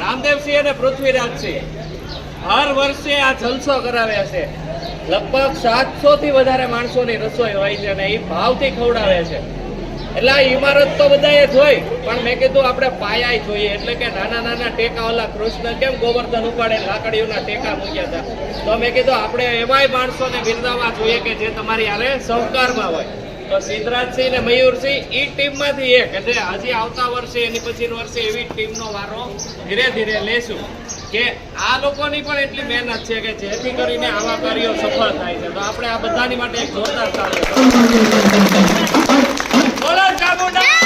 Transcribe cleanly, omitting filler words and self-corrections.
રામદેવસિંહ અને પૃથ્વીરાજસિંહ હર વર્ષે આ જલસો કરાવે છે. લગભગ 700 થી વધારે માણસોની રસોઈ હોય છે અને એ ભાવથી ખવડાવે છે. એટલે આ ઇમારત તો બધાએ જોઈ, પણ મેં કીધું આપણે પાયા જોઈએ, એટલે કે નાના નાના ટેકા, ઓલા કૃષ્ણ કેમ ગોવર્ધન ઉપાડે લાકડીઓના ટેકા મૂક્યા હતા, તો મેં કીધું આપણે એવાય માણસોને બિરદાવવા જોઈએ કે જે તમારી હારે સહકારમાં હોય. તો સિદ્ધરાજસિંહ ને મયુરસિંહ એ ટીમમાંથી એક, એટલે હજી આવતા વર્ષે એની પછીના વર્ષે એવી ટીમનો વારો ધીરે ધીરે લેશું કે આ લોકોની પણ એટલી મહેનત છે કે જેથી કરીને આવા કાર્યો સફળ થાય છે. તો આપણે આ બધાની માટે એક જોરદાર તાળી. બોલો ચામુંડા.